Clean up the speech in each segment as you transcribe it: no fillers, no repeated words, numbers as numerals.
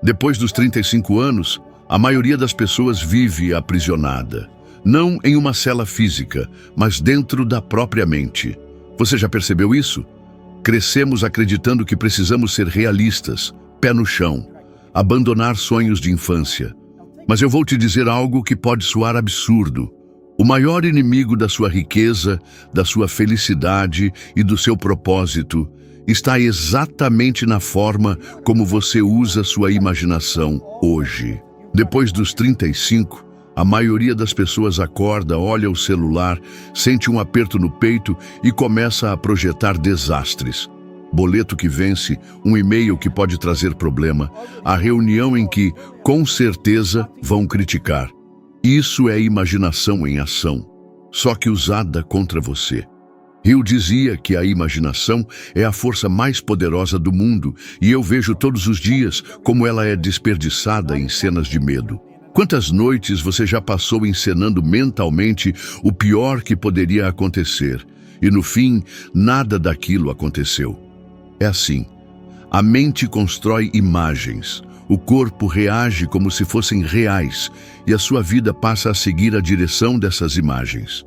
Depois dos 35 anos, a maioria das pessoas vive aprisionada. Não em uma cela física, mas dentro da própria mente. Você já percebeu isso? Crescemos acreditando que precisamos ser realistas, pé no chão, abandonar sonhos de infância. Mas eu vou te dizer algo que pode soar absurdo. O maior inimigo da sua riqueza, da sua felicidade e do seu propósito está exatamente na forma como você usa sua imaginação hoje. Depois dos 35, a maioria das pessoas acorda, olha o celular, sente um aperto no peito e começa a projetar desastres. Boleto que vence, um e-mail que pode trazer problema, a reunião em que, com certeza, vão criticar. Isso é imaginação em ação, só que usada contra você. Hill dizia que a imaginação é a força mais poderosa do mundo e eu vejo todos os dias como ela é desperdiçada em cenas de medo. Quantas noites você já passou encenando mentalmente o pior que poderia acontecer e no fim nada daquilo aconteceu? É assim, a mente constrói imagens, o corpo reage como se fossem reais e a sua vida passa a seguir a direção dessas imagens.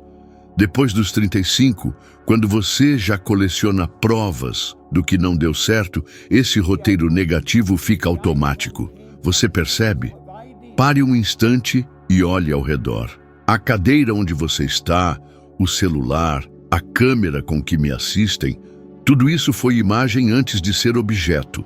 Depois dos 35, quando você já coleciona provas do que não deu certo, esse roteiro negativo fica automático. Você percebe? Pare um instante e olhe ao redor. A cadeira onde você está, o celular, a câmera com que me assistem, tudo isso foi imagem antes de ser objeto.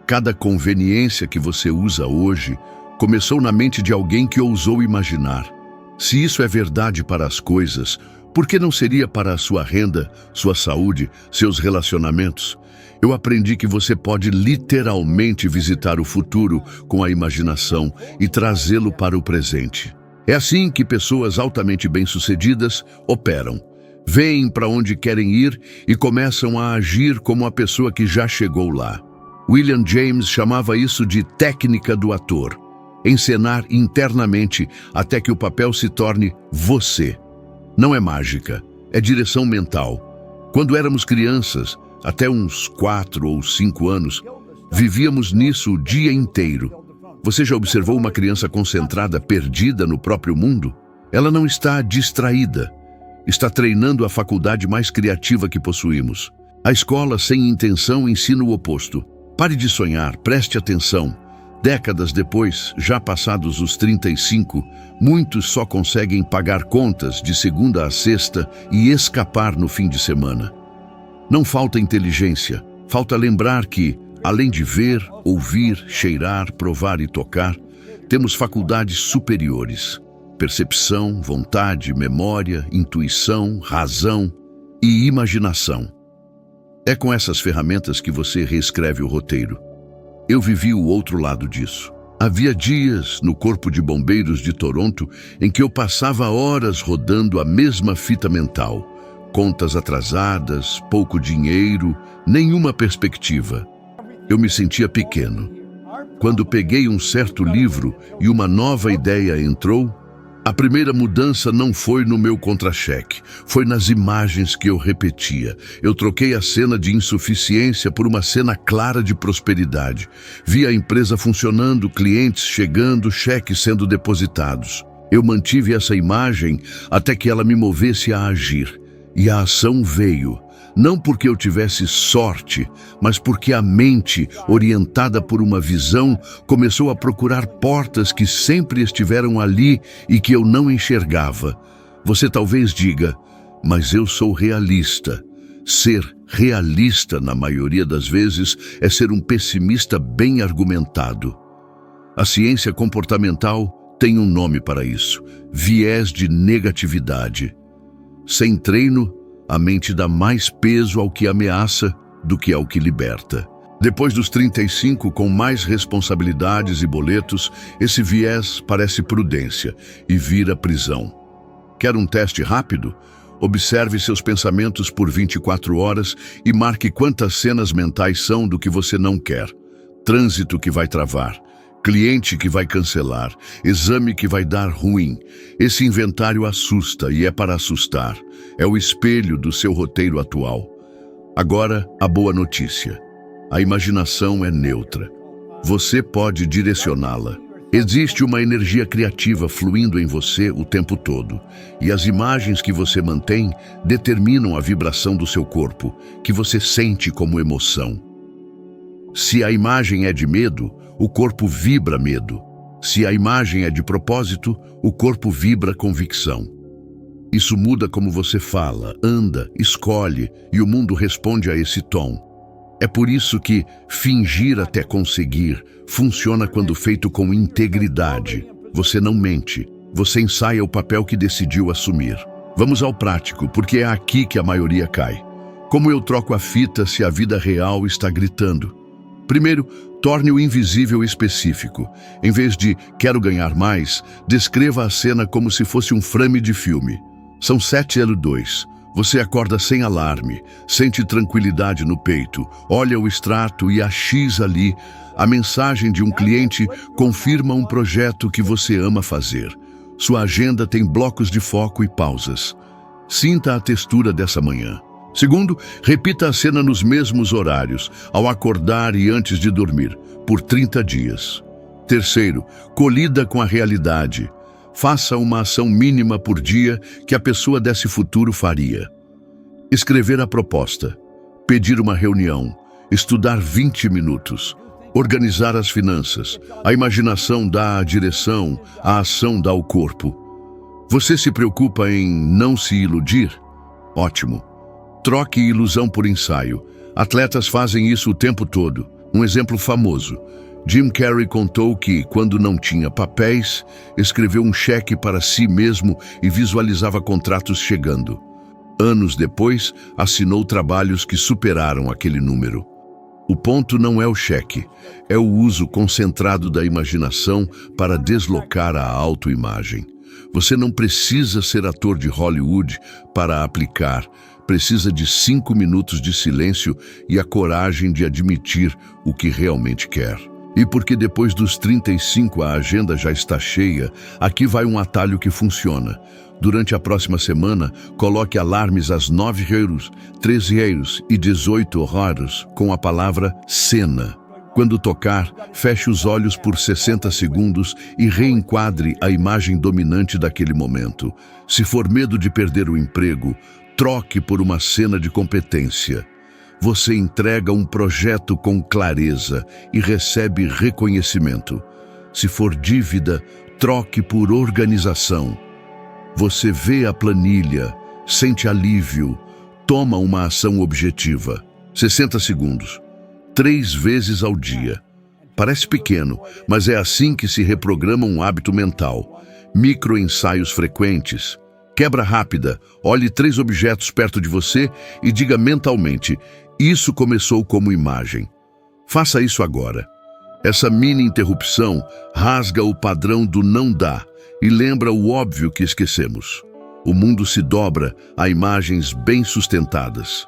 Cada conveniência que você usa hoje começou na mente de alguém que ousou imaginar. Se isso é verdade para as coisas, por que não seria para a sua renda, sua saúde, seus relacionamentos? Eu aprendi que você pode literalmente visitar o futuro com a imaginação e trazê-lo para o presente. É assim que pessoas altamente bem-sucedidas operam. Veem para onde querem ir e começam a agir como a pessoa que já chegou lá. William James chamava isso de técnica do ator. Encenar internamente até que o papel se torne você. Não é mágica, é direção mental. Quando éramos crianças, até uns 4 ou 5 anos, vivíamos nisso o dia inteiro. Você já observou uma criança concentrada, perdida no próprio mundo? Ela não está distraída. Está treinando a faculdade mais criativa que possuímos. A escola, sem intenção, ensina o oposto. Pare de sonhar, preste atenção. Décadas depois, já passados os 35, muitos só conseguem pagar contas de segunda a sexta e escapar no fim de semana. Não falta inteligência, falta lembrar que, além de ver, ouvir, cheirar, provar e tocar, temos faculdades superiores. Percepção, vontade, memória, intuição, razão e imaginação. É com essas ferramentas que você reescreve o roteiro. Eu vivi o outro lado disso. Havia dias no Corpo de Bombeiros de Toronto em que eu passava horas rodando a mesma fita mental. Contas atrasadas, pouco dinheiro, nenhuma perspectiva. Eu me sentia pequeno. Quando peguei um certo livro e uma nova ideia entrou, a primeira mudança não foi no meu contra-cheque, foi nas imagens que eu repetia. Eu troquei a cena de insuficiência por uma cena clara de prosperidade. Vi a empresa funcionando, clientes chegando, cheques sendo depositados. Eu mantive essa imagem até que ela me movesse a agir. E a ação veio. Não porque eu tivesse sorte, mas porque a mente, orientada por uma visão, começou a procurar portas que sempre estiveram ali e que eu não enxergava. Você talvez diga, mas eu sou realista. Ser realista, na maioria das vezes, é ser um pessimista bem argumentado. A ciência comportamental tem um nome para isso: viés de negatividade. Sem treino, a mente dá mais peso ao que ameaça do que ao que liberta. Depois dos 35, com mais responsabilidades e boletos, esse viés parece prudência e vira prisão. Quer um teste rápido? Observe seus pensamentos por 24 horas e marque quantas cenas mentais são do que você não quer. Trânsito que vai travar. Cliente que vai cancelar, exame que vai dar ruim. Esse inventário assusta e é para assustar. É o espelho do seu roteiro atual. Agora, a boa notícia. A imaginação é neutra. Você pode direcioná-la. Existe uma energia criativa fluindo em você o tempo todo, e as imagens que você mantém determinam a vibração do seu corpo, que você sente como emoção. Se a imagem é de medo, o corpo vibra medo. Se a imagem é de propósito, o corpo vibra convicção. Isso muda como você fala, anda, escolhe, e o mundo responde a esse tom. É por isso que fingir até conseguir funciona quando feito com integridade. Você não mente, você ensaia o papel que decidiu assumir. Vamos ao prático, porque é aqui que a maioria cai. Como eu troco a fita se a vida real está gritando? Primeiro, torne o invisível específico. Em vez de "quero ganhar mais", descreva a cena como se fosse um frame de filme. São 7:02. Você acorda sem alarme, sente tranquilidade no peito, olha o extrato e a X ali. A mensagem de um cliente confirma um projeto que você ama fazer. Sua agenda tem blocos de foco e pausas. Sinta a textura dessa manhã. Segundo, repita a cena nos mesmos horários, ao acordar e antes de dormir, por 30 dias. Terceiro, colida com a realidade. Faça uma ação mínima por dia que a pessoa desse futuro faria. Escrever a proposta, pedir uma reunião, estudar 20 minutos, organizar as finanças. A imaginação dá a direção, a ação dá o corpo. Você se preocupa em não se iludir? Ótimo. Troque ilusão por ensaio. Atletas fazem isso o tempo todo. Um exemplo famoso. Jim Carrey contou que, quando não tinha papéis, escreveu um cheque para si mesmo e visualizava contratos chegando. Anos depois, assinou trabalhos que superaram aquele número. O ponto não é o cheque, é o uso concentrado da imaginação para deslocar a autoimagem. Você não precisa ser ator de Hollywood para aplicar. Precisa de 5 minutos de silêncio e a coragem de admitir o que realmente quer. E porque depois dos 35 a agenda já está cheia, aqui vai um atalho que funciona. Durante a próxima semana, coloque alarmes às 9h, 13h e 18h com a palavra cena. Quando tocar, feche os olhos por 60 segundos e reenquadre a imagem dominante daquele momento. Se for medo de perder o emprego, troque por uma cena de competência. Você entrega um projeto com clareza e recebe reconhecimento. Se for dívida, troque por organização. Você vê a planilha, sente alívio, toma uma ação objetiva. 60 segundos. 3 vezes ao dia. Parece pequeno, mas é assim que se reprograma um hábito mental. Microensaios frequentes. Quebra rápida. Olhe 3 objetos perto de você e diga mentalmente: isso começou como imagem. Faça isso agora. Essa mini interrupção rasga o padrão do não dá e lembra o óbvio que esquecemos. O mundo se dobra a imagens bem sustentadas.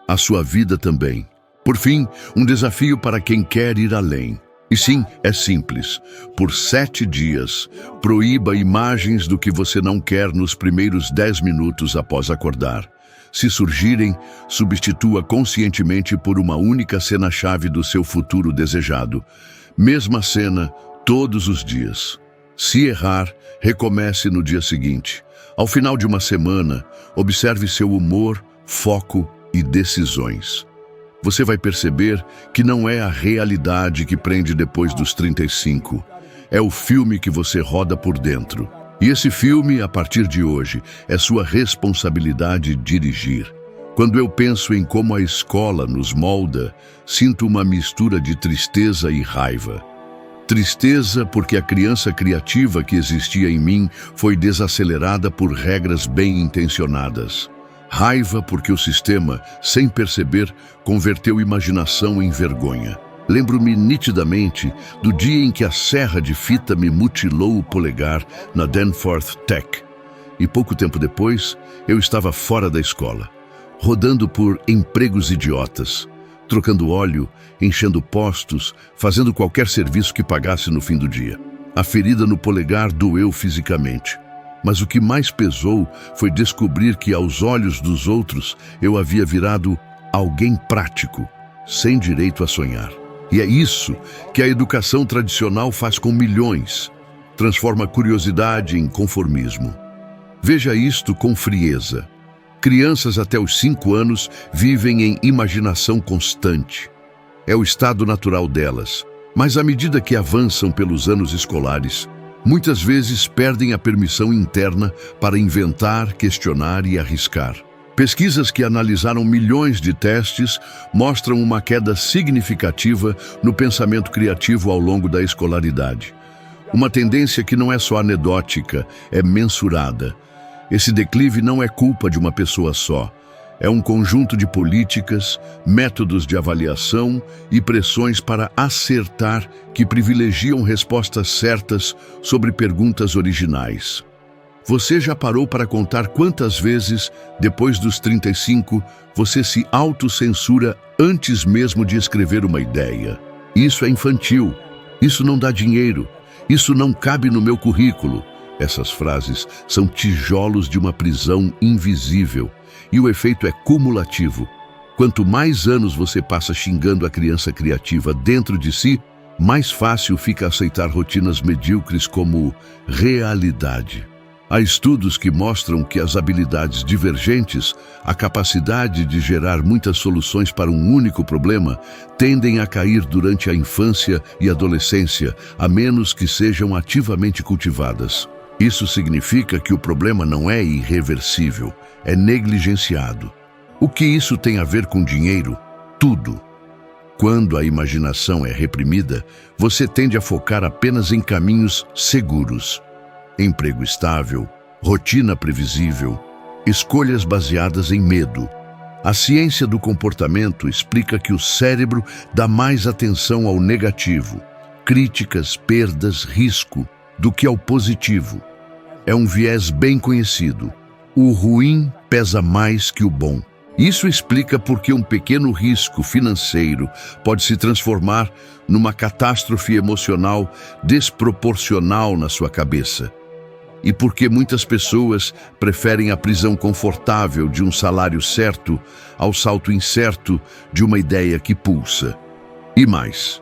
A sua vida também. Por fim, um desafio para quem quer ir além. E sim, é simples. Por 7 dias, proíba imagens do que você não quer nos primeiros 10 minutos após acordar. Se surgirem, substitua conscientemente por uma única cena-chave do seu futuro desejado. Mesma cena, todos os dias. Se errar, recomece no dia seguinte. Ao final de uma semana, observe seu humor, foco e decisões. Você vai perceber que não é a realidade que prende depois dos 35. É o filme que você roda por dentro. E esse filme, a partir de hoje, é sua responsabilidade dirigir. Quando eu penso em como a escola nos molda, sinto uma mistura de tristeza e raiva. Tristeza porque a criança criativa que existia em mim foi desacelerada por regras bem intencionadas. Raiva porque o sistema, sem perceber, converteu imaginação em vergonha. Lembro-me nitidamente do dia em que a serra de fita me mutilou o polegar na Danforth Tech. E pouco tempo depois, eu estava fora da escola, rodando por empregos idiotas, trocando óleo, enchendo postos, fazendo qualquer serviço que pagasse no fim do dia. A ferida no polegar doeu fisicamente. Mas o que mais pesou foi descobrir que, aos olhos dos outros, eu havia virado alguém prático, sem direito a sonhar. E é isso que a educação tradicional faz com milhões. Transforma a curiosidade em conformismo. Veja isto com frieza. Crianças até os 5 anos vivem em imaginação constante. É o estado natural delas. Mas à medida que avançam pelos anos escolares, muitas vezes perdem a permissão interna para inventar, questionar e arriscar. Pesquisas que analisaram milhões de testes mostram uma queda significativa no pensamento criativo ao longo da escolaridade. Uma tendência que não é só anedótica, é mensurada. Esse declive não é culpa de uma pessoa só. É um conjunto de políticas, métodos de avaliação e pressões para acertar que privilegiam respostas certas sobre perguntas originais. Você já parou para contar quantas vezes, depois dos 35, você se autocensura antes mesmo de escrever uma ideia? Isso é infantil. Isso não dá dinheiro. Isso não cabe no meu currículo. Essas frases são tijolos de uma prisão invisível. E o efeito é cumulativo. Quanto mais anos você passa xingando a criança criativa dentro de si, mais fácil fica aceitar rotinas medíocres como realidade. Há estudos que mostram que as habilidades divergentes, a capacidade de gerar muitas soluções para um único problema, tendem a cair durante a infância e adolescência, a menos que sejam ativamente cultivadas. Isso significa que o problema não é irreversível, é negligenciado. O que isso tem a ver com dinheiro? Tudo. Quando a imaginação é reprimida, você tende a focar apenas em caminhos seguros. Emprego estável, rotina previsível, escolhas baseadas em medo. A ciência do comportamento explica que o cérebro dá mais atenção ao negativo, críticas, perdas, risco, do que ao positivo. É um viés bem conhecido. O ruim pesa mais que o bom. Isso explica por que um pequeno risco financeiro pode se transformar numa catástrofe emocional desproporcional na sua cabeça. E por que muitas pessoas preferem a prisão confortável de um salário certo ao salto incerto de uma ideia que pulsa. E mais,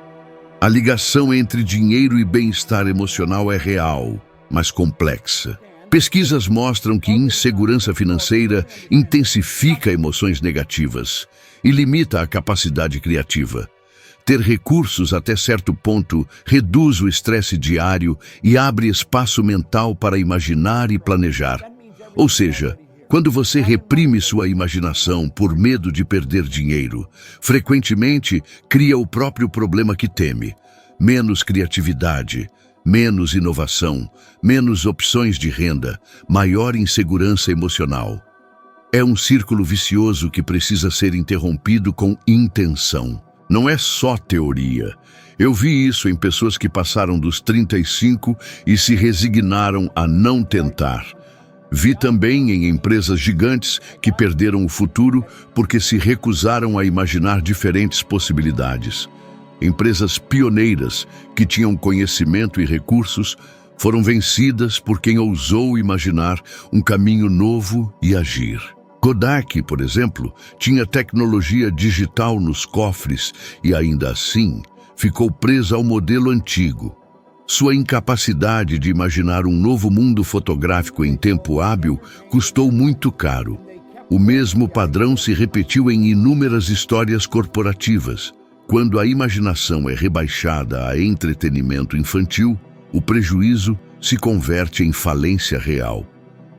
a ligação entre dinheiro e bem-estar emocional é real, mas complexa. Pesquisas mostram que insegurança financeira intensifica emoções negativas e limita a capacidade criativa. Ter recursos até certo ponto reduz o estresse diário e abre espaço mental para imaginar e planejar. Ou seja, quando você reprime sua imaginação por medo de perder dinheiro, frequentemente cria o próprio problema que teme. Menos criatividade, menos inovação, menos opções de renda, maior insegurança emocional. É um círculo vicioso que precisa ser interrompido com intenção. Não é só teoria. Eu vi isso em pessoas que passaram dos 35 e se resignaram a não tentar. Vi também em empresas gigantes que perderam o futuro porque se recusaram a imaginar diferentes possibilidades. Empresas pioneiras que tinham conhecimento e recursos foram vencidas por quem ousou imaginar um caminho novo e agir. Kodak, por exemplo, tinha tecnologia digital nos cofres e ainda assim ficou presa ao modelo antigo. Sua incapacidade de imaginar um novo mundo fotográfico em tempo hábil custou muito caro. O mesmo padrão se repetiu em inúmeras histórias corporativas. Quando a imaginação é rebaixada a entretenimento infantil, o prejuízo se converte em falência real.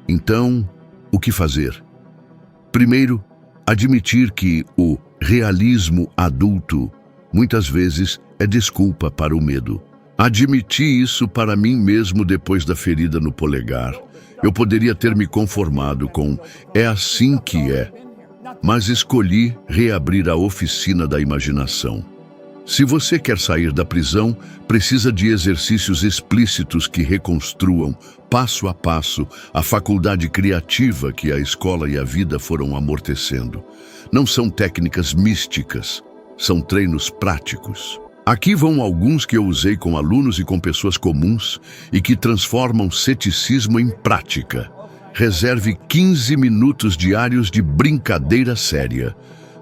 Então, o que fazer? Primeiro, admitir que o realismo adulto muitas vezes é desculpa para o medo. Admiti isso para mim mesmo depois da ferida no polegar. Eu poderia ter me conformado com "é assim que é", mas escolhi reabrir a oficina da imaginação. Se você quer sair da prisão, precisa de exercícios explícitos que reconstruam, passo a passo, a faculdade criativa que a escola e a vida foram amortecendo. Não são técnicas místicas, são treinos práticos. Aqui vão alguns que eu usei com alunos e com pessoas comuns e que transformam ceticismo em prática. Reserve 15 minutos diários de brincadeira séria.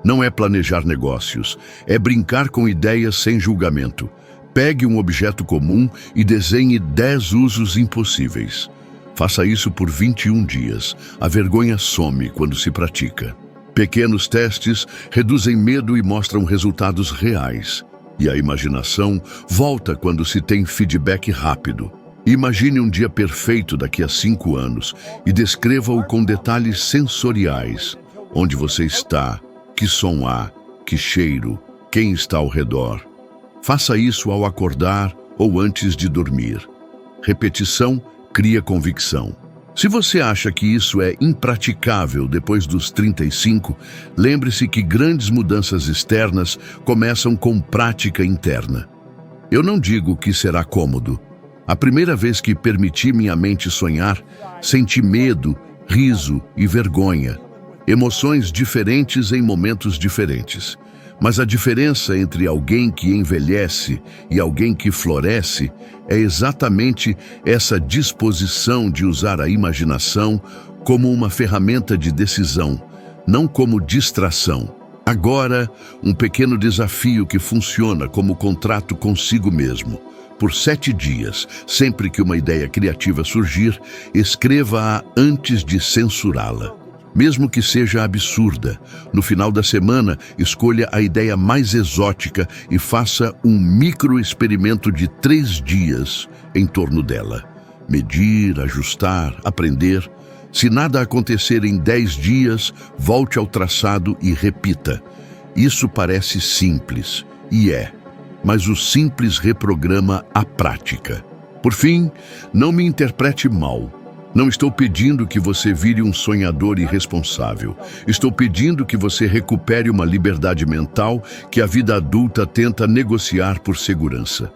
Não é planejar negócios, é brincar com ideias sem julgamento. Pegue um objeto comum e desenhe 10 usos impossíveis. Faça isso por 21 dias. A vergonha some quando se pratica. Pequenos testes reduzem medo e mostram resultados reais. E a imaginação volta quando se tem feedback rápido. Imagine um dia perfeito daqui a 5 anos e descreva-o com detalhes sensoriais. Onde você está, que som há, que cheiro, quem está ao redor. Faça isso ao acordar ou antes de dormir. Repetição cria convicção. Se você acha que isso é impraticável depois dos 35, lembre-se que grandes mudanças externas começam com prática interna. Eu não digo que será cômodo. A primeira vez que permiti minha mente sonhar, senti medo, riso e vergonha. Emoções diferentes em momentos diferentes. Mas a diferença entre alguém que envelhece e alguém que floresce é exatamente essa disposição de usar a imaginação como uma ferramenta de decisão, não como distração. Agora, um pequeno desafio que funciona como contrato consigo mesmo. Por 7 dias, sempre que uma ideia criativa surgir, escreva-a antes de censurá-la. Mesmo que seja absurda, no final da semana, escolha a ideia mais exótica e faça um microexperimento de 3 dias em torno dela. Medir, ajustar, aprender. Se nada acontecer em 10 dias, volte ao traçado e repita. Isso parece simples, e é, mas o simples reprograma a prática. Por fim, não me interprete mal. Não estou pedindo que você vire um sonhador irresponsável. Estou pedindo que você recupere uma liberdade mental que a vida adulta tenta negociar por segurança.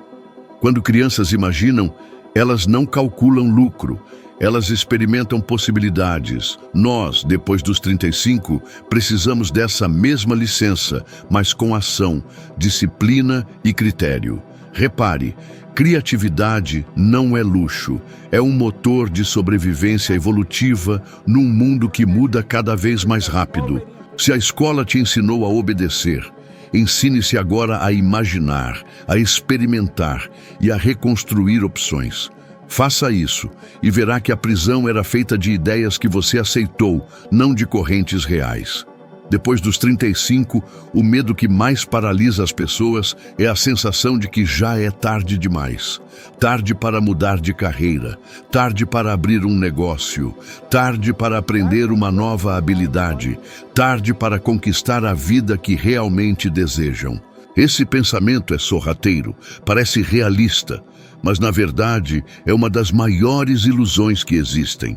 Quando crianças imaginam, elas não calculam lucro. Elas experimentam possibilidades. Nós, depois dos 35, precisamos dessa mesma licença, mas com ação, disciplina e critério. Repare, criatividade não é luxo, é um motor de sobrevivência evolutiva num mundo que muda cada vez mais rápido. Se a escola te ensinou a obedecer, ensine-se agora a imaginar, a experimentar e a reconstruir opções. Faça isso e verá que a prisão era feita de ideias que você aceitou, não de correntes reais. Depois dos 35, o medo que mais paralisa as pessoas é a sensação de que já é tarde demais. Tarde para mudar de carreira, tarde para abrir um negócio, tarde para aprender uma nova habilidade, tarde para conquistar a vida que realmente desejam. Esse pensamento é sorrateiro, parece realista, mas na verdade é uma das maiores ilusões que existem.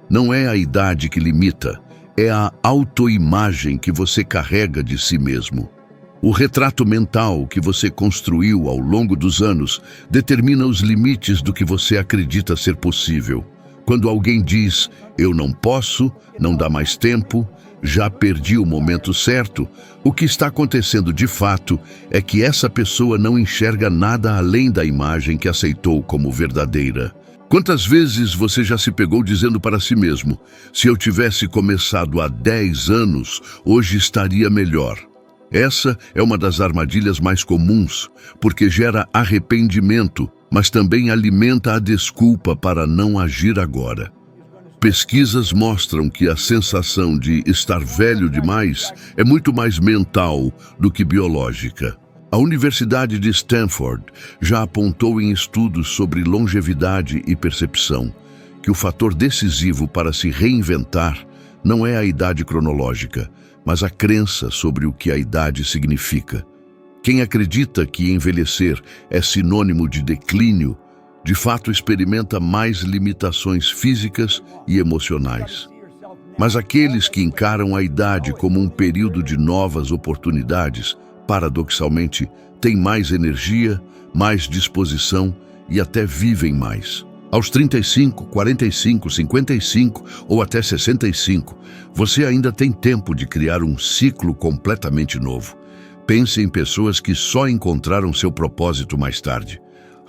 Não é a idade que limita, é a autoimagem que você carrega de si mesmo. O retrato mental que você construiu ao longo dos anos determina os limites do que você acredita ser possível. Quando alguém diz, eu não posso, não dá mais tempo, já perdi o momento certo, o que está acontecendo de fato é que essa pessoa não enxerga nada além da imagem que aceitou como verdadeira. Quantas vezes você já se pegou dizendo para si mesmo, se eu tivesse começado há 10 anos, hoje estaria melhor? Essa é uma das armadilhas mais comuns, porque gera arrependimento, mas também alimenta a desculpa para não agir agora. Pesquisas mostram que a sensação de estar velho demais é muito mais mental do que biológica. A Universidade de Stanford já apontou em estudos sobre longevidade e percepção que o fator decisivo para se reinventar não é a idade cronológica, mas a crença sobre o que a idade significa. Quem acredita que envelhecer é sinônimo de declínio, de fato experimenta mais limitações físicas e emocionais. Mas aqueles que encaram a idade como um período de novas oportunidades, paradoxalmente, têm mais energia, mais disposição e até vivem mais. Aos 35, 45, 55 ou até 65, você ainda tem tempo de criar um ciclo completamente novo. Pense em pessoas que só encontraram seu propósito mais tarde.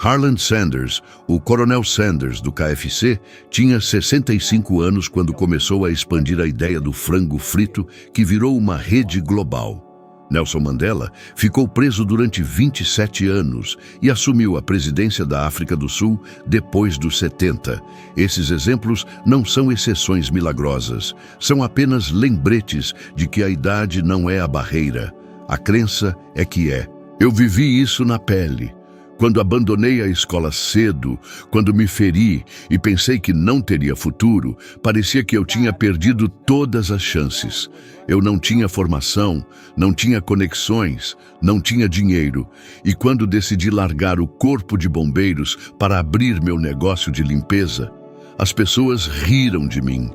Harlan Sanders, o Coronel Sanders do KFC, tinha 65 anos quando começou a expandir a ideia do frango frito, que virou uma rede global. Nelson Mandela ficou preso durante 27 anos e assumiu a presidência da África do Sul depois dos 70. Esses exemplos não são exceções milagrosas, são apenas lembretes de que a idade não é a barreira. A crença é que é. Eu vivi isso na pele. Quando abandonei a escola cedo, quando me feri e pensei que não teria futuro, parecia que eu tinha perdido todas as chances. Eu não tinha formação, não tinha conexões, não tinha dinheiro. E quando decidi largar o corpo de bombeiros para abrir meu negócio de limpeza, as pessoas riram de mim.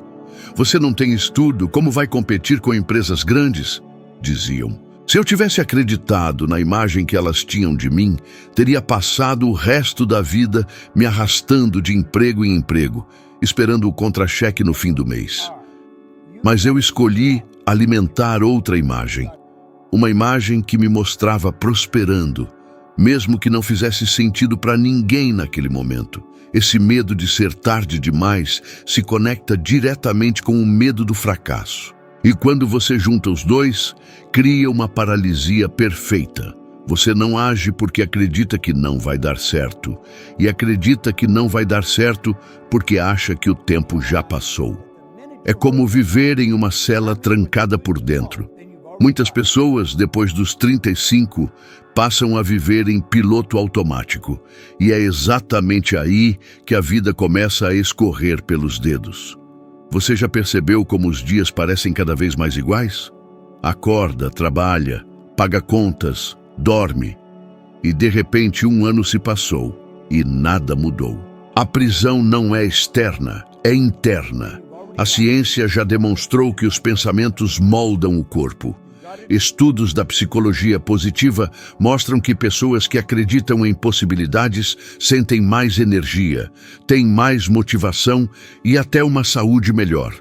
Você não tem estudo, como vai competir com empresas grandes? Diziam. Se eu tivesse acreditado na imagem que elas tinham de mim, teria passado o resto da vida me arrastando de emprego em emprego, esperando o contra-cheque no fim do mês. Mas eu escolhi alimentar outra imagem, uma imagem que me mostrava prosperando, mesmo que não fizesse sentido para ninguém naquele momento. Esse medo de ser tarde demais se conecta diretamente com o medo do fracasso. E quando você junta os dois, cria uma paralisia perfeita. Você não age porque acredita que não vai dar certo, e acredita que não vai dar certo porque acha que o tempo já passou. É como viver em uma cela trancada por dentro. Muitas pessoas, depois dos 35, passam a viver em piloto automático, e é exatamente aí que a vida começa a escorrer pelos dedos. Você já percebeu como os dias parecem cada vez mais iguais? Acorda, trabalha, paga contas, dorme. E de repente 1 ano se passou e nada mudou. A prisão não é externa, é interna. A ciência já demonstrou que os pensamentos moldam o corpo. Estudos da psicologia positiva mostram que pessoas que acreditam em possibilidades sentem mais energia, têm mais motivação e até uma saúde melhor.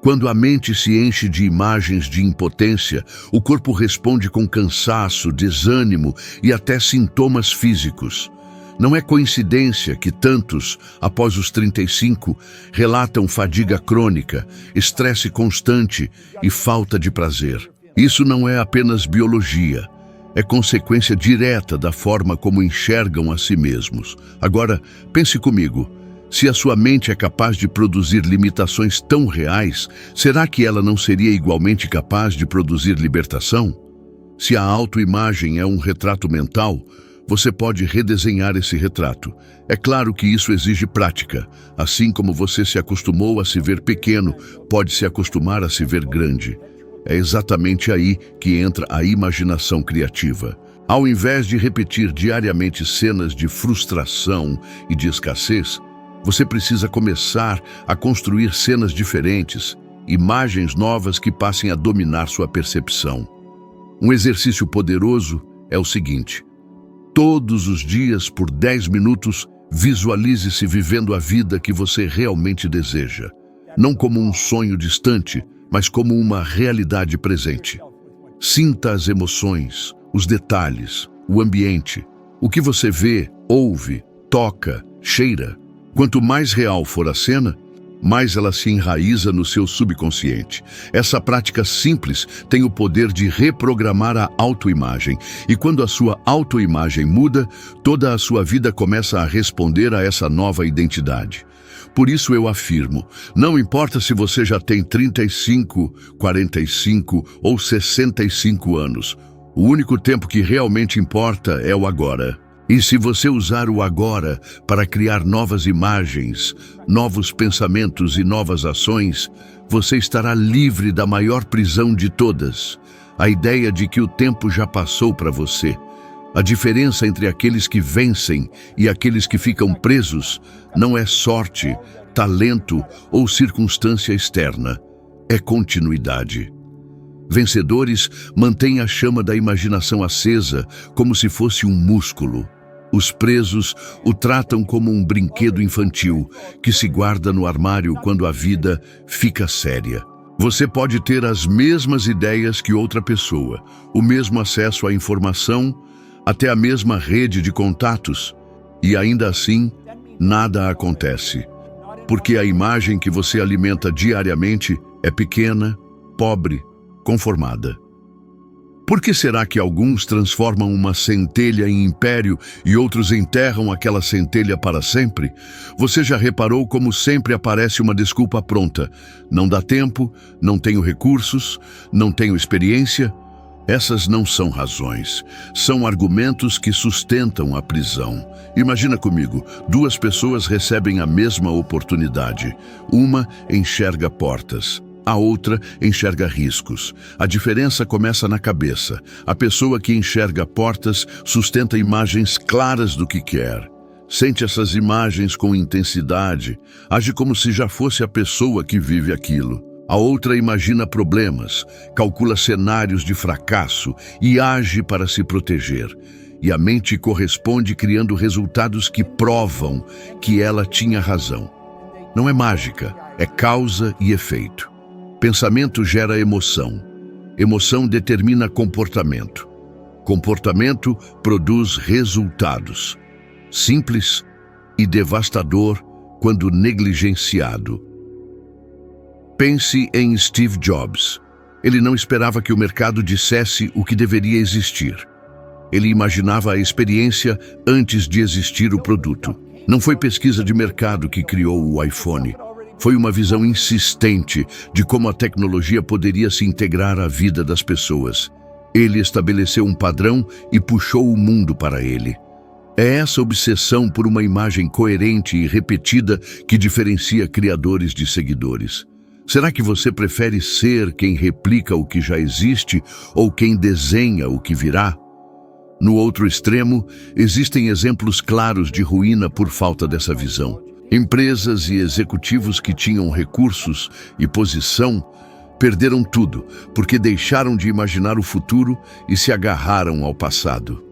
Quando a mente se enche de imagens de impotência, o corpo responde com cansaço, desânimo e até sintomas físicos. Não é coincidência que tantos, após os 35, relatam fadiga crônica, estresse constante e falta de prazer. Isso não é apenas biologia, é consequência direta da forma como enxergam a si mesmos. Agora, pense comigo, se a sua mente é capaz de produzir limitações tão reais, será que ela não seria igualmente capaz de produzir libertação? Se a autoimagem é um retrato mental, você pode redesenhar esse retrato. É claro que isso exige prática. Assim como você se acostumou a se ver pequeno, pode se acostumar a se ver grande. É exatamente aí que entra a imaginação criativa. Ao invés de repetir diariamente cenas de frustração e de escassez, você precisa começar a construir cenas diferentes, imagens novas que passem a dominar sua percepção. Um exercício poderoso é o seguinte: todos os dias, por 10 minutos, visualize-se vivendo a vida que você realmente deseja. Não como um sonho distante, mas como uma realidade presente. Sinta as emoções, os detalhes, o ambiente, o que você vê, ouve, toca, cheira. Quanto mais real for a cena, mais ela se enraiza no seu subconsciente. Essa prática simples tem o poder de reprogramar a autoimagem. E quando a sua autoimagem muda, toda a sua vida começa a responder a essa nova identidade. Por isso eu afirmo, não importa se você já tem 35, 45 ou 65 anos, o único tempo que realmente importa é o agora. E se você usar o agora para criar novas imagens, novos pensamentos e novas ações, você estará livre da maior prisão de todas, a ideia de que o tempo já passou para você. A diferença entre aqueles que vencem e aqueles que ficam presos não é sorte, talento ou circunstância externa, é continuidade. Vencedores mantêm a chama da imaginação acesa como se fosse um músculo. Os presos o tratam como um brinquedo infantil que se guarda no armário quando a vida fica séria. Você pode ter as mesmas ideias que outra pessoa, o mesmo acesso à informação, até a mesma rede de contatos, E ainda assim, nada acontece. Porque a imagem que você alimenta diariamente é pequena, pobre, conformada. Por que será que alguns transformam uma centelha em império e outros enterram aquela centelha para sempre? Você já reparou como sempre aparece uma desculpa pronta? Não dá tempo, não tenho recursos, não tenho experiência? Essas não são razões, são argumentos que sustentam a prisão. Imagina comigo, duas pessoas recebem a mesma oportunidade. Uma enxerga portas, a outra enxerga riscos. A diferença começa na cabeça. A pessoa que enxerga portas sustenta imagens claras do que quer. Sente essas imagens com intensidade, age como se já fosse a pessoa que vive aquilo. A outra imagina problemas, calcula cenários de fracasso e age para se proteger. E a mente corresponde criando resultados que provam que ela tinha razão. Não é mágica, é causa e efeito. Pensamento gera emoção. Emoção determina comportamento. Comportamento produz resultados. Simples e devastador quando negligenciado. Pense em Steve Jobs. Ele não esperava que o mercado dissesse o que deveria existir. Ele imaginava a experiência antes de existir o produto. Não foi pesquisa de mercado que criou o iPhone. Foi uma visão insistente de como a tecnologia poderia se integrar à vida das pessoas. Ele estabeleceu um padrão e puxou o mundo para ele. É essa obsessão por uma imagem coerente e repetida que diferencia criadores de seguidores. Será que você prefere ser quem replica o que já existe ou quem desenha o que virá? No outro extremo, existem exemplos claros de ruína por falta dessa visão. Empresas e executivos que tinham recursos e posição perderam tudo porque deixaram de imaginar o futuro e se agarraram ao passado.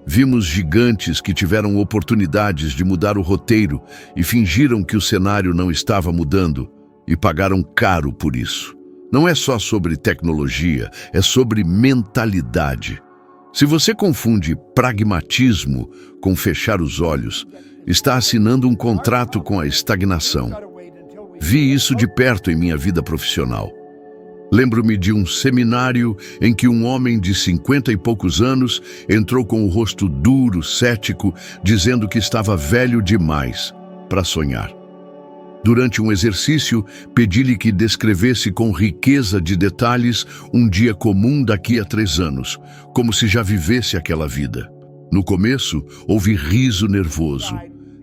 Vimos gigantes que tiveram oportunidades de mudar o roteiro e fingiram que o cenário não estava mudando. E pagaram caro por isso. Não é só sobre tecnologia, é sobre mentalidade. Se você confunde pragmatismo com fechar os olhos, está assinando um contrato com a estagnação. Vi isso de perto em minha vida profissional. Lembro-me de um seminário em que um homem de 50 e poucos anos entrou com o rosto duro, cético, dizendo que estava velho demais para sonhar. Durante um exercício, pedi-lhe que descrevesse com riqueza de detalhes um dia comum daqui a 3 anos, como se já vivesse aquela vida. No começo, houve riso nervoso.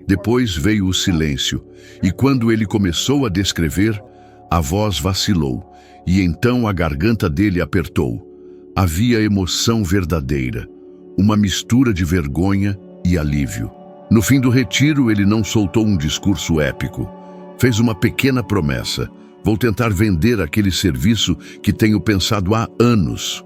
Depois veio o silêncio, e quando ele começou a descrever, a voz vacilou, e então a garganta dele apertou. Havia emoção verdadeira, uma mistura de vergonha e alívio. No fim do retiro, ele não soltou um discurso épico. Fez uma pequena promessa. Vou tentar vender aquele serviço que tenho pensado há anos.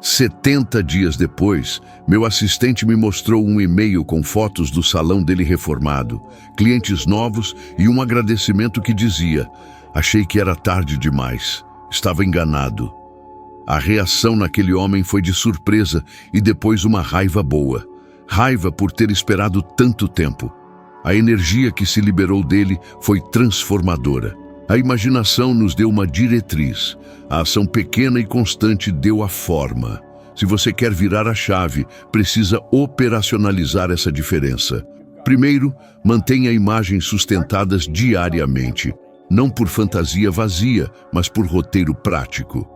70 dias depois, meu assistente me mostrou um e-mail com fotos do salão dele reformado, clientes novos e um agradecimento que dizia: achei que era tarde demais. Estava enganado. A reação naquele homem foi de surpresa e depois uma raiva boa. Raiva por ter esperado tanto tempo. A energia que se liberou dele foi transformadora. A imaginação nos deu uma diretriz. A ação pequena e constante deu a forma. Se você quer virar a chave, precisa operacionalizar essa diferença. Primeiro, mantenha imagens sustentadas diariamente. Não por fantasia vazia, mas por roteiro prático.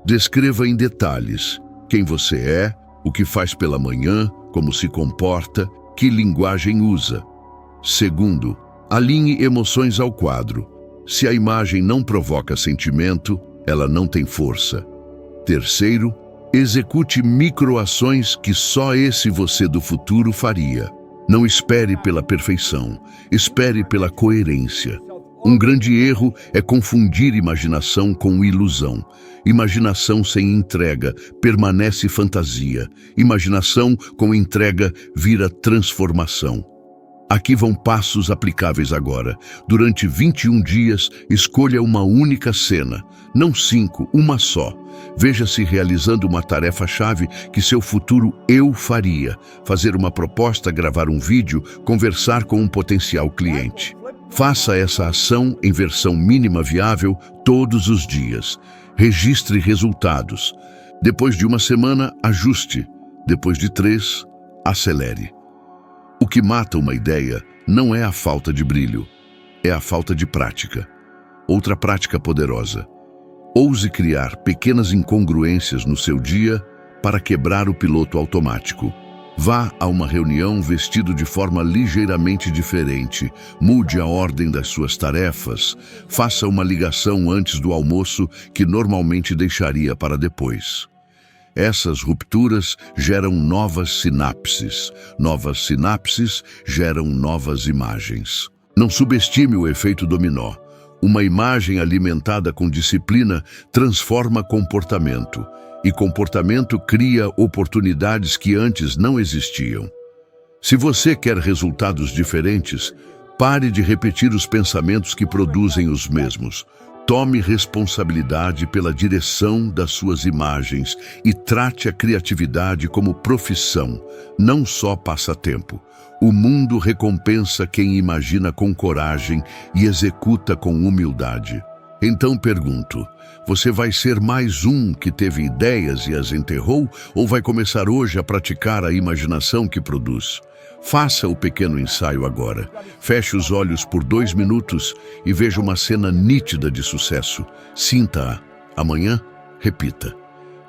Descreva em detalhes quem você é, o que faz pela manhã, como se comporta, que linguagem usa. Segundo, alinhe emoções ao quadro. Se a imagem não provoca sentimento, ela não tem força. Terceiro, execute microações que só esse você do futuro faria. Não espere pela perfeição, espere pela coerência. Um grande erro é confundir imaginação com ilusão. Imaginação sem entrega permanece fantasia. Imaginação com entrega vira transformação. Aqui vão passos aplicáveis agora. Durante 21 dias, escolha uma única cena, não 5, uma só. Veja-se realizando uma tarefa-chave que seu futuro eu faria. Fazer uma proposta, gravar um vídeo, conversar com um potencial cliente. Faça essa ação em versão mínima viável todos os dias. Registre resultados. Depois de uma semana, ajuste. Depois de 3, acelere. O que mata uma ideia não é a falta de brilho, é a falta de prática. Outra prática poderosa. Ouse criar pequenas incongruências no seu dia para quebrar o piloto automático. Vá a uma reunião vestido de forma ligeiramente diferente, mude a ordem das suas tarefas, faça uma ligação antes do almoço que normalmente deixaria para depois. Essas rupturas geram novas sinapses geram novas imagens. Não subestime o efeito dominó. Uma imagem alimentada com disciplina transforma comportamento, e comportamento cria oportunidades que antes não existiam. Se você quer resultados diferentes, pare de repetir os pensamentos que produzem os mesmos. Tome responsabilidade pela direção das suas imagens e trate a criatividade como profissão, não só passatempo. O mundo recompensa quem imagina com coragem e executa com humildade. Então pergunto, você vai ser mais um que teve ideias e as enterrou ou vai começar hoje a praticar a imaginação que produz? Faça o pequeno ensaio agora. Feche os olhos por 2 minutos e veja uma cena nítida de sucesso. Sinta-a. Amanhã, repita.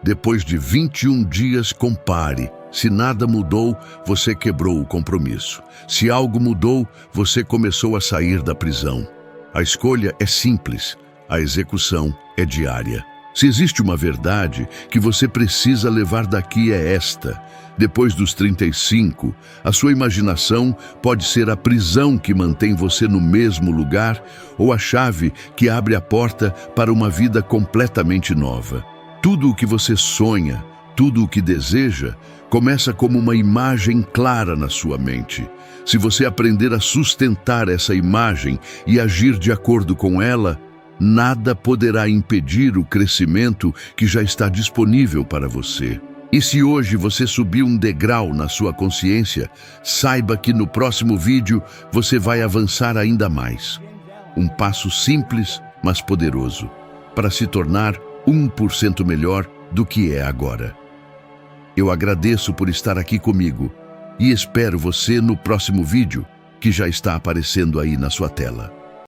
Depois de 21 dias, compare. Se nada mudou, você quebrou o compromisso. Se algo mudou, você começou a sair da prisão. A escolha é simples, a execução é diária. Se existe uma verdade que você precisa levar daqui é esta. Depois dos 35, a sua imaginação pode ser a prisão que mantém você no mesmo lugar ou a chave que abre a porta para uma vida completamente nova. Tudo o que você sonha, tudo o que deseja, começa como uma imagem clara na sua mente. Se você aprender a sustentar essa imagem e agir de acordo com ela, nada poderá impedir o crescimento que já está disponível para você. E se hoje você subiu um degrau na sua consciência, saiba que no próximo vídeo você vai avançar ainda mais. Um passo simples, mas poderoso, para se tornar 1% melhor do que é agora. Eu agradeço por estar aqui comigo e espero você no próximo vídeo, que já está aparecendo aí na sua tela.